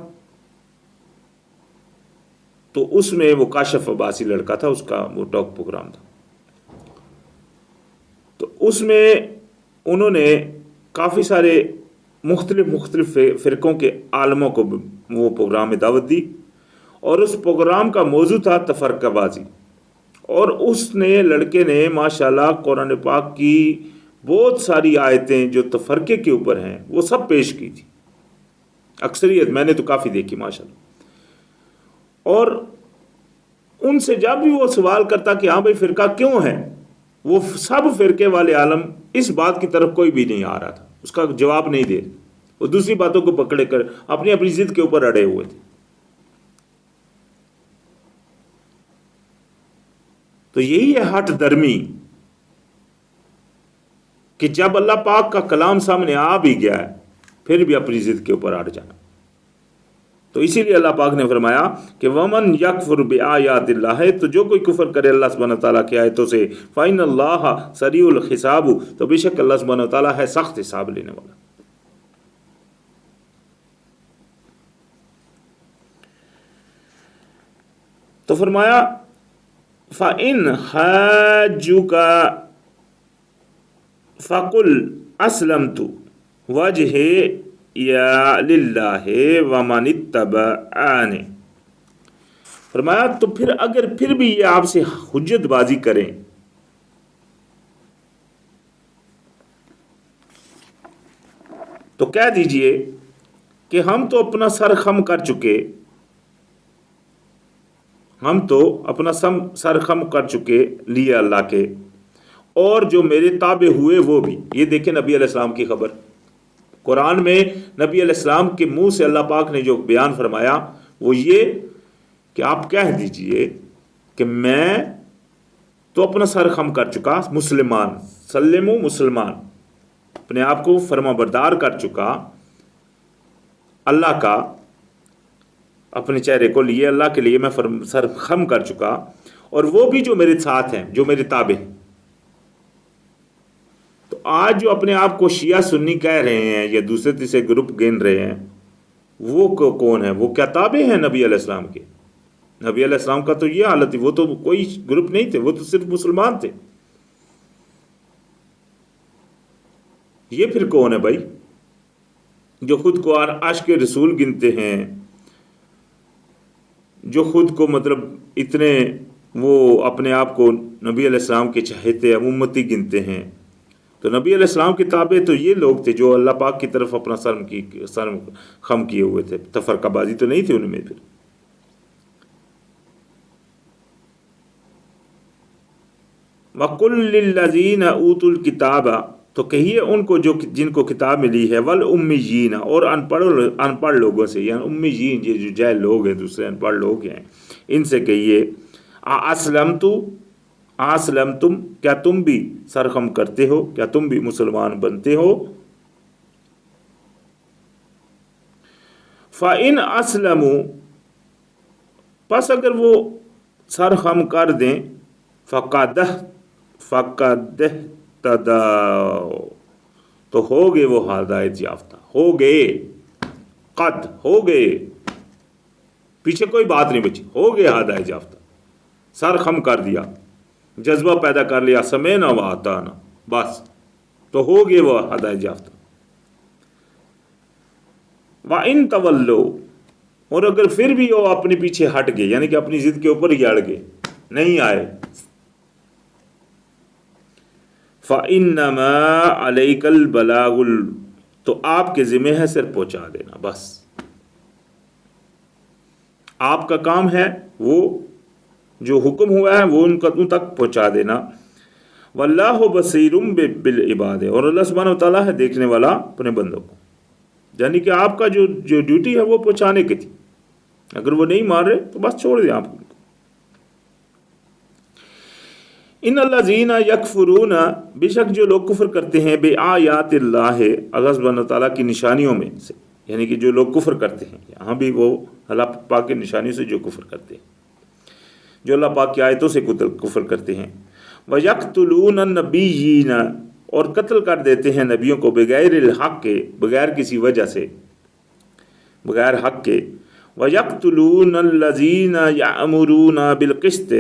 [SPEAKER 1] تو اس میں وہ کاشف عباسی لڑکا تھا، اس کا وہ ٹاک پروگرام تھا. تو اس میں انہوں نے کافی سارے مختلف فرقوں کے عالموں کو وہ پروگرام میں دعوت دی، اور اس پروگرام کا موضوع تھا تفرقہ بازی. اور اس نے لڑکے نے ماشاءاللہ قرآن پاک کی بہت ساری آیتیں جو تفرقے کے اوپر ہیں وہ سب پیش کی تھی. اکثریت میں نے تو کافی دیکھی ماشاءاللہ. اور ان سے جب بھی وہ سوال کرتا کہ ہاں بھائی فرقہ کیوں ہے، وہ سب فرقے والے عالم اس بات کی طرف کوئی بھی نہیں آ رہا تھا، اس کا جواب نہیں دے. وہ دوسری باتوں کو پکڑے کر اپنی ضد کے اوپر اڑے ہوئے تھے. تو یہی ہے ہٹ درمی، کہ جب اللہ پاک کا کلام سامنے آ بھی گیا ہے پھر بھی اپنی ضد کے اوپر اڑ جانا. تو اسی لیے اللہ پاک نے فرمایا کہ وَمَنْ يَكْفُرْ بِآيَاتِ اللَّهِ، تو جو کوئی کفر کرے اللہ سبحانہ تعالیٰ کی آیتوں سے فَإِنَّ اللَّهَ سَرِيعُ الْحِسَابُ، تو بے شک اللہ سبحانہ تعالیٰ ہے سخت حساب لینے والا. تو فرمایا فَإِنْ حَاجُّكَ فَقُلْ أَسْلَمْتُ وَجْهِيَ لِلَّهِ وَمَنِ اتَّبَعَنِ. فرمایا تو پھر اگر پھر بھی یہ آپ سے حجت بازی کریں تو کہہ دیجئے کہ ہم تو اپنا سر خم کر چکے، سر خم کر چکے لیے اللہ کے، اور جو میرے تابع ہوئے وہ بھی. یہ دیکھیں نبی علیہ السلام کی خبر، قرآن میں نبی علیہ السلام کے منہ سے اللہ پاک نے جو بیان فرمایا وہ یہ کہ آپ کہہ دیجئے کہ میں تو اپنا سر خم کر چکا، مسلمان، سلمو مسلمان، اپنے آپ کو فرما بردار کر چکا اللہ کا، اپنے چہرے کو لیے اللہ کے لیے میں سر خم کر چکا، اور وہ بھی جو میرے ساتھ ہیں، جو میرے تابع ہیں. تو آج جو اپنے آپ کو شیعہ سنی کہہ رہے ہیں یا دوسرے تیسرے گروپ گن رہے ہیں، وہ کون ہے؟ وہ کیا تابع ہیں نبی علیہ السلام کے؟ نبی علیہ السلام کا تو یہ حالت تھی، وہ تو کوئی گروپ نہیں تھے، وہ تو صرف مسلمان تھے. یہ پھر کون ہے بھائی جو خود کو عاشق رسول گنتے ہیں، جو خود کو مطلب اتنے وہ اپنے آپ کو نبی علیہ السلام کے چہیتے امتی گنتے ہیں؟ تو نبی علیہ السلام کے تابع تو یہ لوگ تھے جو اللہ پاک کی طرف اپنا سر خم کیے ہوئے تھے، تفرقہ بازی تو نہیں تھی ان میں. پھر وَقُلْ لِلَّذِينَ أُوتُوا الْكِتَابَ، تو کہیے ان کو جو جن کو کتاب ملی ہے، وَالْأُمِّيِّينَ، اور ان پڑھ لوگوں سے، یعنی امیین یہ جو جاہل لوگ ہیں، دوسرے ان پڑھ لوگ ہیں، ان سے کہیے اسلمتم، کیا تم بھی سرخم کرتے ہو، کیا تم بھی مسلمان بنتے ہو؟ فَإِنْ أَسْلَمُوا، پس اگر وہ سرخم کر دیں، فَقَدْ اهْتَدَوْا، تو ہو گئے وہ ہدایت یافتہ، ہو گئے، قد ہو گئے، پیچھے کوئی بات نہیں بچی، ہو گئے ہدایت یافتہ. سر خم کر دیا، جذبہ پیدا کر لیا، سمعنا و اطعنا، بس تو ہو گئے وہ ہدایت یافتہ. وَإِن تَوَلَّوْا، اور اگر پھر بھی وہ اپنے پیچھے ہٹ گئے، یعنی کہ اپنی ضد کے اوپر ہی اڑ گئے، نہیں آئے، فَإِنَّمَا عَلَيْكَ الْبَلَاغُ، تو آپ کے ذمہ ہے صرف پہنچا دینا، بس آپ کا کام ہے وہ جو حکم ہوا ہے وہ ان تک پہنچا دینا. واللہ بصیر بالعباد، اور اللہ سبحانہ و تعالیٰ ہے دیکھنے والا اپنے بندوں کو. یعنی کہ آپ کا جو ڈیوٹی ہے وہ پہنچانے کی تھی، اگر وہ نہیں مان رہے تو بس چھوڑ دیں آپ کو. ان الذین یکفرون، بے شک جو لوگ کفر کرتے ہیں، بے آیات اللہ، اللہ سبحانہ تعالیٰ کی نشانیوں میں سے، یعنی کہ جو لوگ کفر کرتے ہیں، یہاں بھی وہ اللہ پاک کی نشانیوں سے جو کفر کرتے ہیں، جو اللہ پاک کی آیتوں سے کفر کرتے ہیں. وَيَقْتُلُونَ النَّبِيِّينَ، اور قتل کر دیتے ہیں نبیوں کو، بغیر الحق کے، بغیر کسی وجہ سے، بغیر حق کے. وَيَقْتُلُونَ الَّذِينَ يَأْمُرُونَ بِالْقِسْطِ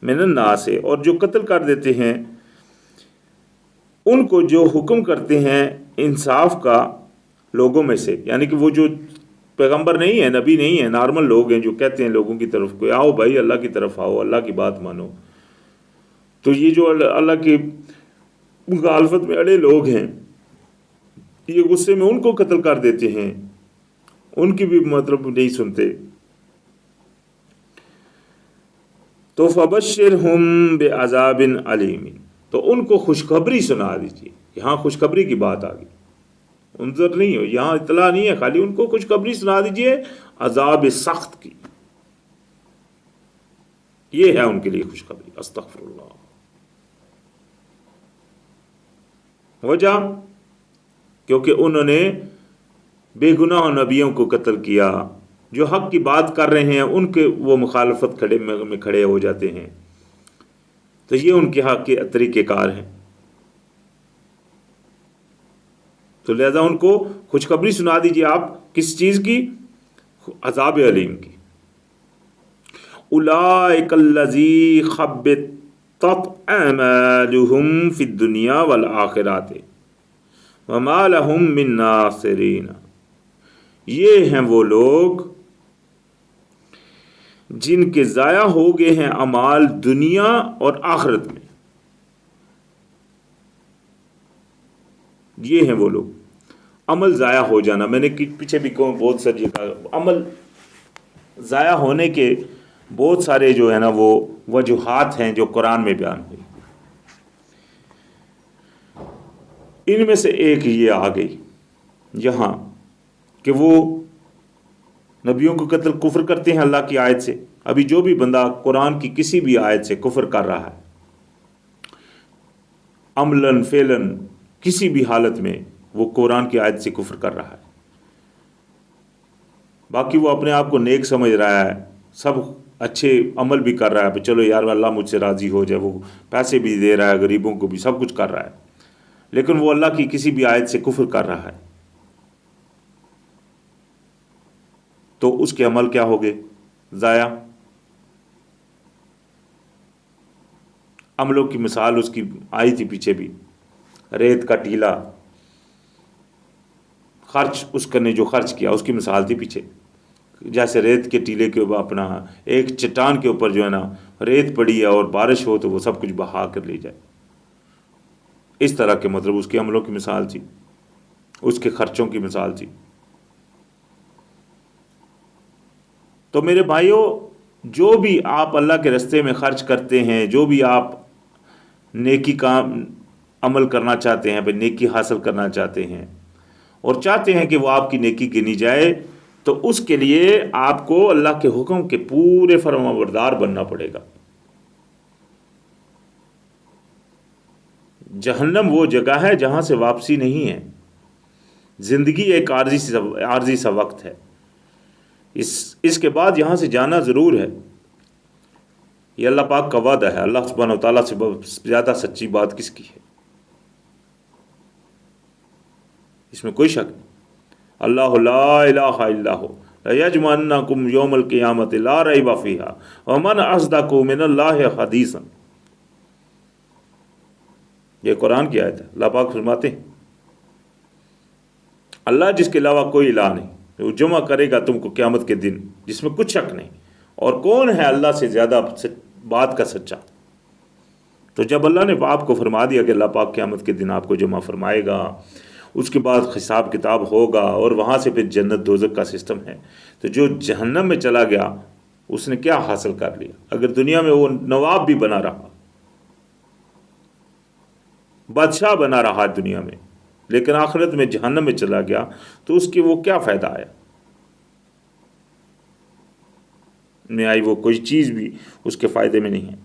[SPEAKER 1] من الناس، اور جو قتل کر دیتے ہیں ان کو جو حکم کرتے ہیں انصاف کا لوگوں میں سے، یعنی کہ وہ جو پیغمبر نہیں ہے، نبی نہیں ہے، نارمل لوگ ہیں جو کہتے ہیں لوگوں کی طرف کو آؤ بھائی اللہ کی طرف آؤ، اللہ کی بات مانو. تو یہ جو اللہ کی مخالفت میں اڑے لوگ ہیں، یہ غصے میں ان کو قتل کر دیتے ہیں، ان کی بھی مطلب نہیں سنتے. تو فبشرہم بعذاب علیم، تو ان کو خوشخبری سنا دیجیے. یہاں خوشخبری کی بات آ گئی، انذر نہیں ہو، یہاں اطلاع نہیں ہے، خالی ان کو خوشخبری سنا دیجیے عذاب سخت کی. یہ ہے ان کے لیے خوشخبری. استغفر اللہ. وجہ کیونکہ انہوں نے بے گناہ نبیوں کو قتل کیا، جو حق کی بات کر رہے ہیں ان کے وہ مخالفت میں کھڑے ہو جاتے ہیں. تو یہ ان کے حق کے طریقہ کار ہیں. تو لہذا ان کو خوشخبری سنا دیجیے آپ کس چیز کی؟ عذاب علیم کی. اولئک الذی خبطت اعمالهم فی الدنیا والآخرۃ وما لهم من ناصرین، یہ ہیں وہ لوگ جن کے ضائع ہو گئے ہیں اعمال دنیا اور آخرت میں. یہ ہیں وہ لوگ. عمل ضائع ہو جانا، میں نے پیچھے بھی بہت ساری جگہ عمل ضائع ہونے کے بہت سارے جو ہے نا وہ وجوہات ہیں جو قرآن میں بیان ہوئی. ان میں سے ایک یہ آ گئی یہاں کہ وہ نبیوں کو قتل کفر کرتے ہیں اللہ کی آیت سے. ابھی جو بھی بندہ قرآن کی کسی بھی آیت سے کفر کر رہا ہے عملاً فعلاً کسی بھی حالت میں وہ قرآن کی آیت سے کفر کر رہا ہے. باقی وہ اپنے آپ کو نیک سمجھ رہا ہے، سب اچھے عمل بھی کر رہا ہے، چلو یار اللہ مجھ سے راضی ہو جائے، وہ پیسے بھی دے رہا ہے، غریبوں کو بھی سب کچھ کر رہا ہے، لیکن وہ اللہ کی کسی بھی آیت سے کفر کر رہا ہے تو اس کے عمل کیا ہو گئے؟ ضائع. عملوں کی مثال اس کی آئی تھی پیچھے بھی، ریت کا ٹیلا خرچ اس نے جو خرچ کیا اس کی مثال تھی پیچھے. جیسے ریت کے ٹیلے کے اوپر اپنا ایک چٹان کے اوپر جو ہے نا ریت پڑی ہے اور بارش ہو تو وہ سب کچھ بہا کر لے جائے، اس طرح کے مطلب اس کے عملوں کی مثال تھی، اس کے خرچوں کی مثال تھی. تو میرے بھائیوں، جو بھی آپ اللہ کے راستے میں خرچ کرتے ہیں، جو بھی آپ نیکی کا عمل کرنا چاہتے ہیں، نیکی حاصل کرنا چاہتے ہیں اور چاہتے ہیں کہ وہ آپ کی نیکی گنی جائے، تو اس کے لیے آپ کو اللہ کے حکم کے پورے فرمانبردار بننا پڑے گا. جہنم وہ جگہ ہے جہاں سے واپسی نہیں ہے. زندگی ایک عارضی سا وقت ہے، اس کے بعد یہاں سے جانا ضرور ہے. یہ اللہ پاک کا وعدہ ہے. اللہ سبحانہ و تعالیٰ سے زیادہ سچی بات کس کی ہے؟ اس میں کوئی شک نہیں. اللہ لا الہ الا ہو لیجمعنکم یوم القیامت لا ریب فیہا ومن اصدق من اللہ حدیثا. یہ قرآن کی آیت ہے. اللہ پاک فرماتے ہیں اللہ جس کے علاوہ کوئی الہ نہیں، وہ جمع کرے گا تم کو قیامت کے دن جس میں کچھ شک نہیں. اور کون ہے اللہ سے زیادہ بات کا سچا؟ تو جب اللہ نے آپ کو فرما دیا کہ اللہ پاک قیامت کے دن آپ کو جمع فرمائے گا، اس کے بعد حساب کتاب ہوگا اور وہاں سے پھر جنت دوزخ کا سسٹم ہے، تو جو جہنم میں چلا گیا اس نے کیا حاصل کر لیا؟ اگر دنیا میں وہ نواب بھی بنا رہا، بادشاہ بنا رہا دنیا میں، لیکن آخرت میں جہنم میں چلا گیا تو اس کی وہ کیا فائدہ آیا؟ میں آئی وہ کوئی چیز بھی اس کے فائدے میں نہیں ہے.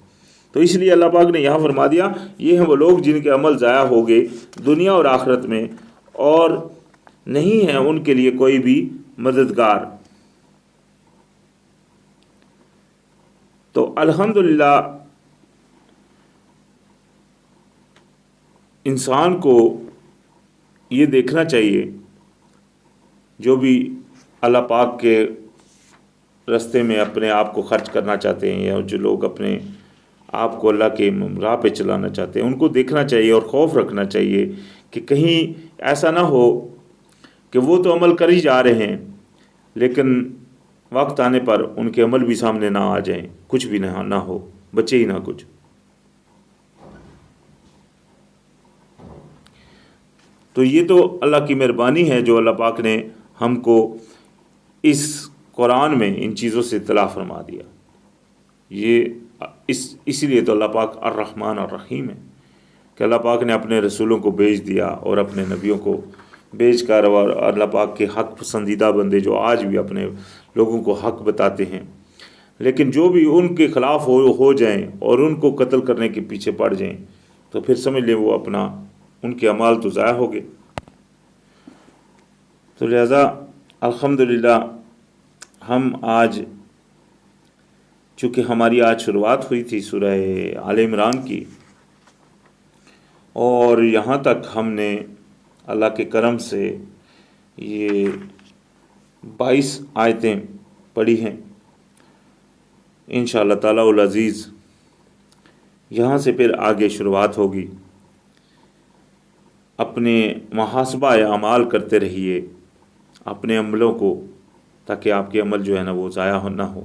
[SPEAKER 1] تو اس لیے اللہ پاک نے یہاں فرما دیا یہ ہیں وہ لوگ جن کے عمل ضائع ہو گئے دنیا اور آخرت میں، اور نہیں ہے ان کے لیے کوئی بھی مددگار. تو الحمدللہ انسان کو یہ دیکھنا چاہیے، جو بھی اللہ پاک کے راستے میں اپنے آپ کو خرچ کرنا چاہتے ہیں، یا جو لوگ اپنے آپ کو اللہ کے راہ پہ چلانا چاہتے ہیں، ان کو دیکھنا چاہیے اور خوف رکھنا چاہیے کہ کہیں ایسا نہ ہو کہ وہ تو عمل کر ہی جا رہے ہیں لیکن وقت آنے پر ان کے عمل بھی سامنے نہ آ جائیں، کچھ بھی نہ ہو، بچے ہی نہ کچھ. تو یہ تو اللہ کی مہربانی ہے جو اللہ پاک نے ہم کو اس قرآن میں ان چیزوں سے اطلاع فرما دیا. یہ اسی لیے تو اللہ پاک الرحمن الرحیم ہے کہ اللہ پاک نے اپنے رسولوں کو بھیج دیا اور اپنے نبیوں کو بھیج کر، اور اللہ پاک کے حق پسندیدہ بندے جو آج بھی اپنے لوگوں کو حق بتاتے ہیں، لیکن جو بھی ان کے خلاف ہو جائیں اور ان کو قتل کرنے کے پیچھے پڑ جائیں تو پھر سمجھ لیں وہ اپنا ان کے اعمال تو ضائع ہو گئے. تو لہذا الحمدللہ ہم آج، چونکہ ہماری آج شروعات ہوئی تھی سورہ آل عمران کی، اور یہاں تک ہم نے اللہ کے کرم سے یہ 22 آیتیں پڑھی ہیں. انشاءاللہ تعالی العزیز یہاں سے پھر آگے شروعات ہوگی. اپنے محاسبہ اعمال کرتے رہیے اپنے عملوں کو، تاکہ آپ کے عمل جو ہے نا وہ ضائع نہ ہو،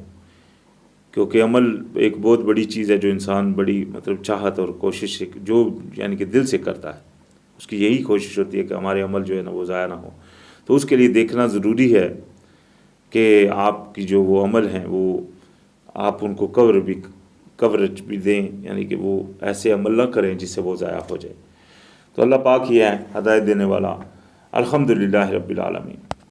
[SPEAKER 1] کیونکہ عمل ایک بہت بڑی چیز ہے جو انسان بڑی چاہت اور کوشش سے، جو یعنی کہ دل سے کرتا ہے، اس کی یہی کوشش ہوتی ہے کہ ہمارے عمل جو ہے نا وہ ضائع نہ ہو. تو اس کے لیے دیکھنا ضروری ہے کہ آپ کی جو وہ عمل ہیں وہ آپ ان کو کوریج بھی دیں، یعنی کہ وہ ایسے عمل نہ کریں جس سے وہ ضائع ہو جائے۔ تو اللہ پاک ہی ہے ہدایت دینے والا۔ الحمدللہ رب العالمین۔